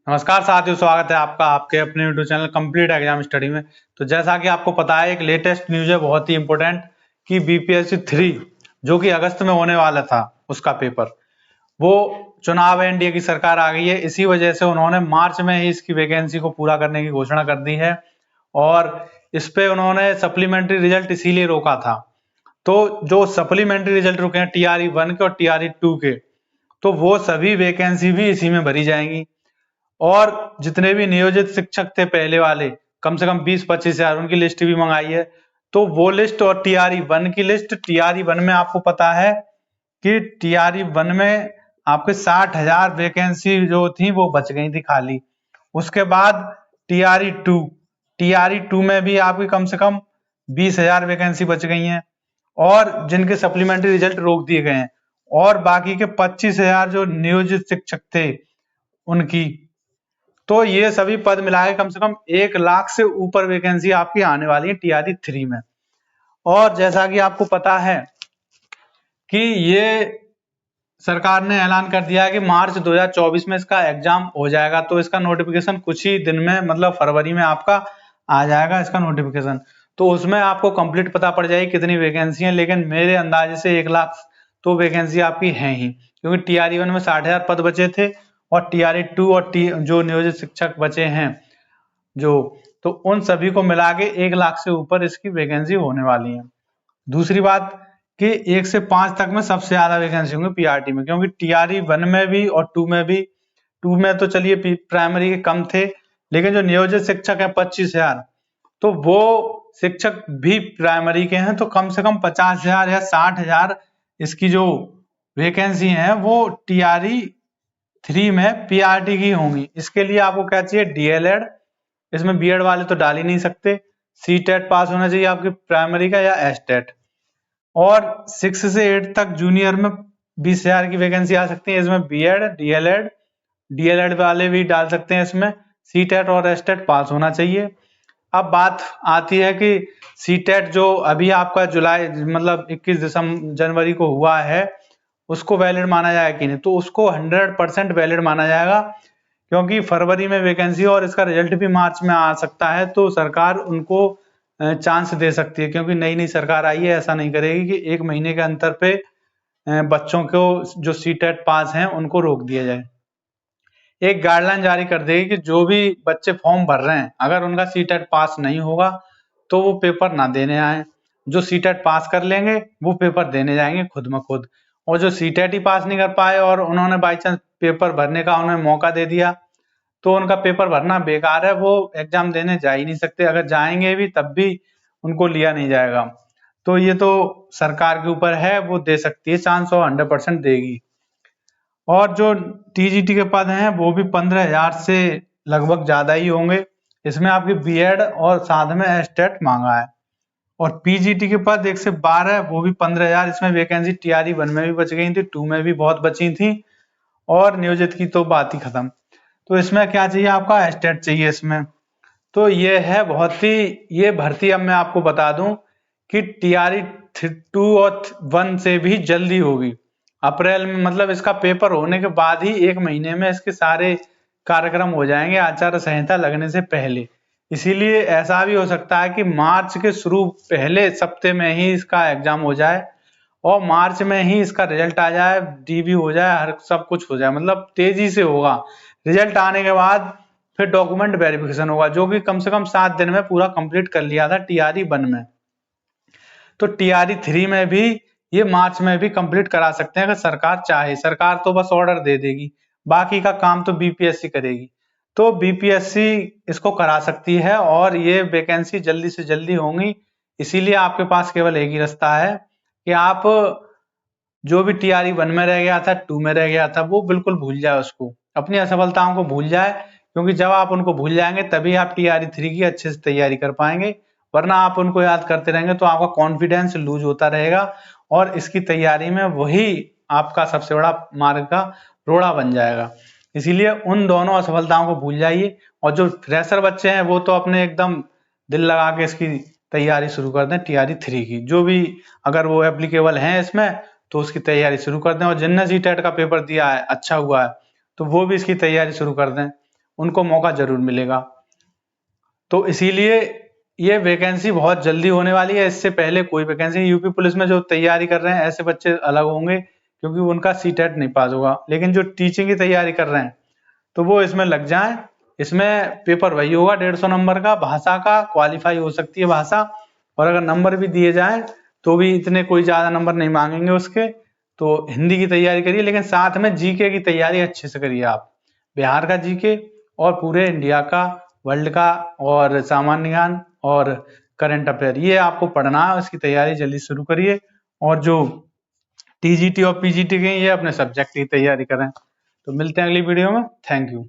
नमस्कार साथियों, स्वागत है आपका आपके अपने YouTube channel complete exam study में। तो जैसा कि आपको पता है, एक लेटेस्ट न्यूज है बहुत ही इंपॉर्टेंट कि बीपीएससी 3 जो कि अगस्त में होने वाला था, उसका पेपर वो चुनाव एनडीए की सरकार आ गई है। इसी वजह से उन्होंने मार्च में ही इसकी वैकेंसी को पूरा करने की घोषणा कर दी है और इस पे उन्होंने सप्लीमेंट्री रिजल्ट इसीलिए रोका था। तो जो सप्लीमेंट्री रिजल्ट रुके हैं टीआरई 1 के और टीआरई 2 के, तो वो सभी वैकेंसी भी इसी में भरी जाएंगी। और जितने भी नियोजित शिक्षक थे पहले वाले, कम से कम 20-25 हजार, उनकी लिस्ट भी मंगाई है। तो वो लिस्ट और टीआरई 1 की लिस्ट, टीआरई 1 में आपको पता है कि टीआरई 1 में आपके 60,000 वैकेंसी जो थी वो बच गई थी खाली। उसके बाद टीआरई 2, टीआरई 2 में भी आपकी कम से कम 20,000 वैकेंसी बच गई हैं और जिनके सप्लीमेंट्री रिजल्ट रोक दिए गए हैं। और बाकी के 25,000 जो नियोजित शिक्षक थे उनकी, तो ये सभी पद मिला के कम से कम 1 लाख से ऊपर वैकेंसी आपकी आने वाली है टीआरई 3 में। और जैसा कि आपको पता है कि ये सरकार ने ऐलान कर दिया है कि मार्च 2024 में इसका एग्जाम हो जाएगा। तो इसका नोटिफिकेशन कुछ ही दिन में, मतलब फरवरी में आपका आ जाएगा इसका नोटिफिकेशन। तो उसमें आपको कंप्लीट पता पड़ जाएगी कितनी वैकेंसी है, लेकिन मेरे अंदाजे से 1 लाख तो वैकेंसी आपकी है ही, क्योंकि टीआरई 1 में 60,000 पद बचे थे और टीआरई 2 और जो नियोजित शिक्षक बचे हैं जो, तो उन सभी को मिला के 1 लाख से ऊपर इसकी वैकेंसी होने वाली है। दूसरी बात कि 1 से 5 तक में सबसे ज्यादा वैकेंसी होंगी पीआरटी में, क्योंकि टीआरई 1 में भी और 2 में भी, 2 में तो चलिए प्राइमरी के कम थे, लेकिन जो नियोजित शिक्षक है 25,000, तो वो शिक्षक भी प्राइमरी के हैं। तो कम से कम 50,000 या 60,000 इसकी जो वैकेंसी है वो टीआरई 3 में पीआरटी की होंगी। इसके लिए आपको क्या चाहिए? डीएलएड, इसमें बीएड वाले तो डाल ही नहीं सकते। सीटेट पास होना चाहिए आपकी प्राइमरी का या एसटेट। और 6 से 8 तक जूनियर में 20,000 की वैकेंसी आ सकती है। इसमें बीएड, डीएलएड, डीएलएड वाले भी डाल सकते हैं। इसमें सीटेट और एसटेट पास होना चाहिए। अब बात आती है कि सीटेट जो अभी आपका जुलाई, मतलब 21 जनवरी को हुआ है, उसको वैलिड माना जाएगा कि नहीं? तो उसको 100% वैलिड माना जाएगा, क्योंकि फरवरी में वैकेंसी और इसका रिजल्ट भी मार्च में आ सकता है। तो सरकार उनको चांस दे सकती है, क्योंकि नई नई सरकार आई है, ऐसा नहीं करेगी कि 1 महीने के अंतर पे बच्चों को जो सीटेट पास हैं उनको रोक दिया जाए। एक गाइडलाइन जारी कर देगी कि जो भी बच्चे फॉर्म भर रहे हैं, अगर उनका सीटेट पास नहीं होगा तो वो पेपर ना देने आए। जो सीटेट पास कर लेंगे वो पेपर देने जाएंगे खुद में खुद। और जो सीटेट ही पास नहीं कर पाए और उन्होंने बाई चांस पेपर भरने का उन्हें मौका दे दिया, तो उनका पेपर भरना बेकार है, वो एग्जाम देने जा ही नहीं सकते। अगर जाएंगे भी तब भी उनको लिया नहीं जाएगा। तो ये तो सरकार के ऊपर है, वो दे सकती है चांस और 100% देगी। और जो टीजीटी के पद हैं वो भी 15,000 से लगभग ज्यादा ही होंगे। इसमें आपकी बीएड और साथ में एस्टेट मांगा है। और पीजीटी के पद 1 से 12, वो भी 15,000। इसमें वैकेंसी टीआरई 1 में भी बच गई थी, 2 में भी बहुत बची थी, और नियोजित की तो बात ही खत्म। तो इसमें क्या चाहिए? आपका एस्टेट चाहिए इसमें। तो ये है बहुत ही, ये भर्ती अब मैं आपको बता दूं कि टीआरई 2 और 1 से भी जल्दी होगी, अप्रैल में। मतलब इसका पेपर होने के बाद ही 1 महीने में इसके सारे कार्यक्रम हो जाएंगे, आचार संहिता लगने से पहले। इसीलिए ऐसा भी हो सकता है कि मार्च के शुरू पहले सप्ते में ही इसका एग्जाम हो जाए और मार्च में ही इसका रिजल्ट आ जाए, डीबी हो जाए, हर सब कुछ हो जाए, मतलब तेजी से होगा। रिजल्ट आने के बाद फिर डॉक्यूमेंट वेरिफिकेशन होगा, जो कि कम से कम 7 दिन में पूरा कंप्लीट कर लिया था टीआरई 1 में। तो टीआरई 3 में भी ये मार्च में भी कंप्लीट करा सकते हैं अगर सरकार चाहे। सरकार तो बस ऑर्डर दे देगी, बाकी का काम तो बीपीएससी करेगी। तो बीपीएससी इसको करा सकती है और ये वैकेंसी जल्दी से जल्दी होंगी। इसीलिए आपके पास केवल एक ही रास्ता है कि आप जो भी टीआरई 1 में रह गया था, 2 में रह गया था, वो बिल्कुल भूल जाए, उसको, अपनी असफलताओं को भूल जाए। क्योंकि जब आप उनको भूल जाएंगे तभी आप टीआरई 3 की अच्छे से तैयारी कर पाएंगे। वरना आप उनको याद करते रहेंगे तो आपका कॉन्फिडेंस लूज होता रहेगा और इसकी तैयारी में वही आपका सबसे बड़ा मार्ग का रोड़ा बन जाएगा। इसीलिए उन दोनों असफलताओं को भूल जाइए। और जो फ्रेशर बच्चे हैं वो तो अपने एकदम दिल लगा के इसकी तैयारी शुरू कर दें टीआरई 3 की। जो भी अगर वो एप्लीकेबल हैं इसमें तो उसकी तैयारी शुरू कर दें। और जिनने सीटेट का पेपर दिया है, अच्छा हुआ है, तो वो भी इसकी तैयारी शुरू कर दें। उनको मौका जरूर मिलेगा। तो इसीलिए ये वैकेंसी बहुत जल्दी होने वाली है। इससे पहले कोई वैकेंसी, यूपी पुलिस में जो तैयारी कर रहे हैं ऐसे बच्चे अलग होंगे क्योंकि उनका सीटेट नहीं पास होगा, लेकिन जो टीचिंग की तैयारी कर रहे हैं तो वो इसमें लग जाएं। इसमें पेपर वही होगा 150 नंबर का, भाषा का क्वालिफाई हो सकती है भाषा, और अगर नंबर भी दिए जाएं तो भी इतने कोई ज्यादा नंबर नहीं मांगेंगे उसके। तो हिंदी की तैयारी करिए, लेकिन साथ में जीके की तैयारी अच्छे से करिए आप, बिहार का जीके और पूरे इंडिया का, वर्ल्ड का, और सामान्य ज्ञान और करंट अफेयर, ये आपको पढ़ना है। इसकी तैयारी जल्दी शुरू करिए, और जो टीजीटी और पीजीटी के ये अपने सब्जेक्ट की तैयारी करें। तो मिलते हैं अगली वीडियो में। Thank you.